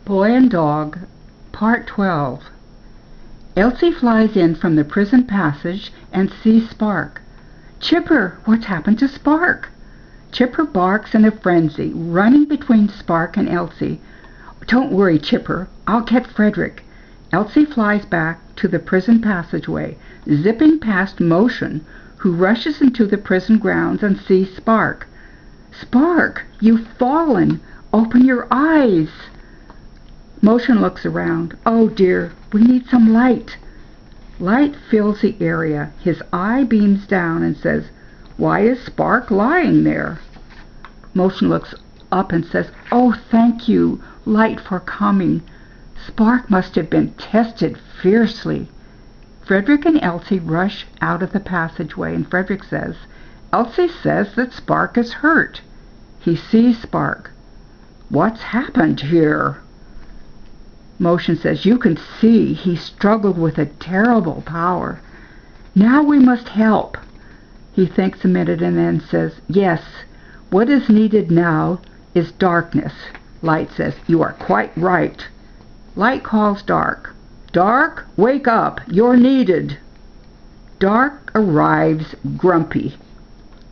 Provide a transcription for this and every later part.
Boy and Dog, Part 12. Elsie flies in from the prison passage and sees Spark. "Chipper, what's happened to Spark?" Chipper barks in a frenzy, running between Spark and Elsie. "Don't worry, Chipper, I'll get Frederick." Elsie flies back to the prison passageway, zipping past Motion, who rushes into the prison grounds and sees Spark. "Spark, you've fallen! Open your eyes!" Motion looks around. "Oh dear, we need some light." Light fills the area. His eye beams down and says, "Why is Spark lying there?" Motion looks up and says, "Oh, thank you, Light, for coming. Spark must have been tested fiercely." Frederick and Elsie rush out of the passageway, and Frederick says, "Elsie says that Spark is hurt." He sees Spark. "What's happened here?" Motion says, "You can see he struggled with a terrible power. Now we must help." He thinks a minute and then says, "Yes, what is needed now is darkness." Light says, "You are quite right." Light calls Dark. "Dark, wake up, you're needed." Dark arrives grumpy.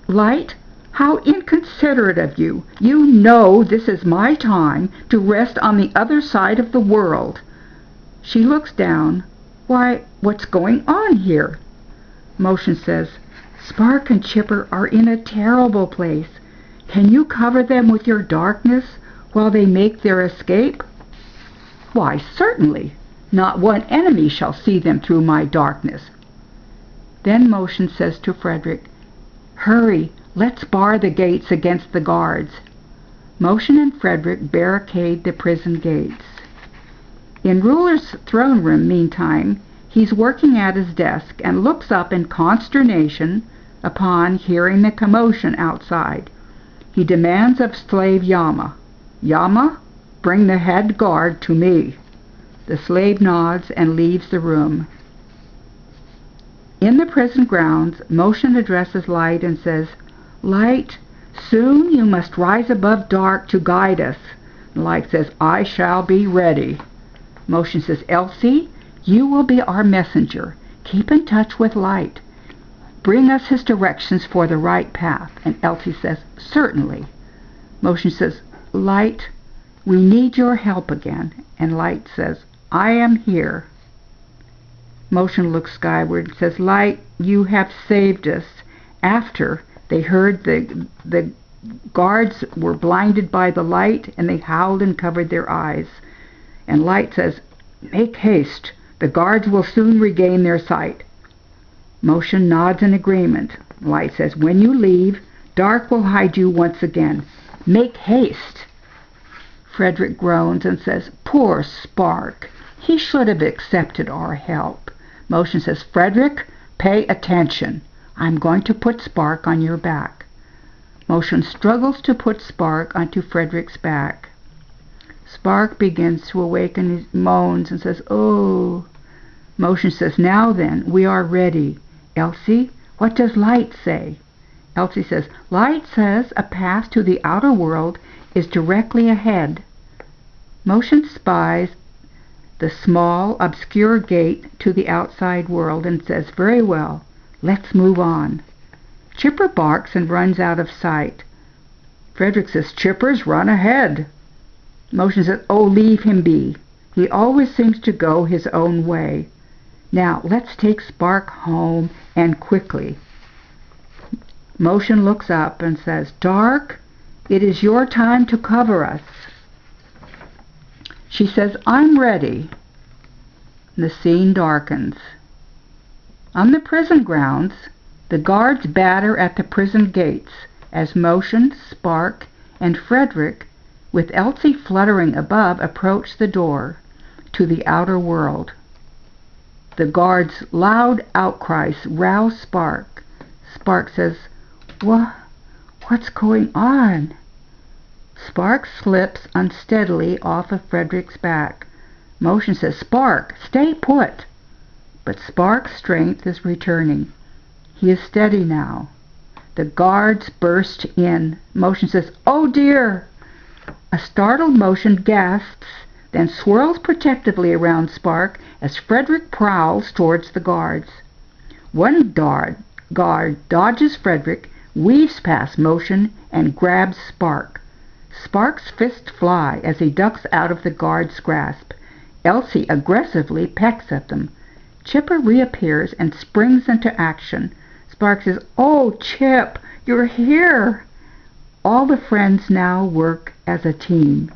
"Light, how inconsiderate of you. You know this is my time to rest on the other side of the world." She looks down. "Why, what's going on here?" Motion says, "Spark and Chipper are in a terrible place. Can you cover them with your darkness while they make their escape?" "Why, certainly. Not one enemy shall see them through my darkness." Then Motion says to Frederick, "Hurry, let's bar the gates against the guards." Motion and Frederick barricade the prison gates. In Ruler's throne room, meantime, he's working at his desk and looks up in consternation upon hearing the commotion outside. He demands of slave Yama, "Yama, bring the head guard to me." The slave nods and leaves the room. In the prison grounds, Motion addresses Light and says, "Light, soon you must rise above Dark to guide us." Light says, "I shall be ready." Motion says, "Elsie, you will be our messenger. Keep in touch with Light. Bring us his directions for the right path." And Elsie says, "Certainly." Motion says, "Light, we need your help again." And Light says, "I am here." Motion looks skyward and says, "Light, you have saved us." After they heard the guards were blinded by the light, and they howled and covered their eyes. And Light says, "Make haste. The guards will soon regain their sight." Motion nods in agreement. Light says, "When you leave, Dark will hide you once again. Make haste." Frederick groans and says, "Poor Spark. He should have accepted our help." Motion says, "Frederick, pay attention. I'm going to put Spark on your back." Motion struggles to put Spark onto Frederick's back. Spark begins to awaken. He moans and says, "Oh." Motion says, "Now then, we are ready. Elsie, what does Light say?" Elsie says, "Light says a path to the outer world is directly ahead." Motion spies the small, obscure gate to the outside world and says, "Very well, let's move on." Chipper barks and runs out of sight. Frederick says, "Chipper's run ahead." Motion says, "Oh, leave him be. He always seems to go his own way. Now, let's take Spark home, and quickly." Motion looks up and says, "Dark, it is your time to cover us." She says, "I'm ready." The scene darkens. On the prison grounds, the guards batter at the prison gates as Motion, Spark, and Frederick, with Elsie fluttering above, approach the door to the outer world. The guards' loud outcries rouse Spark. Spark says, What's going on?" Spark slips unsteadily off of Frederick's back. Motion says, "Spark, stay put." But Spark's strength is returning. He is steady now. The guards burst in. Motion says, "Oh dear!" A startled Motion gasps then swirls protectively around Spark as Frederick prowls towards the guards. One guard dodges Frederick, weaves past Motion, and grabs Spark. Spark's fists fly as he ducks out of the guard's grasp. Elsie aggressively pecks at them. Chipper reappears and springs into action. Spark says, "Oh, Chip, you're here!" All the friends now work as a team.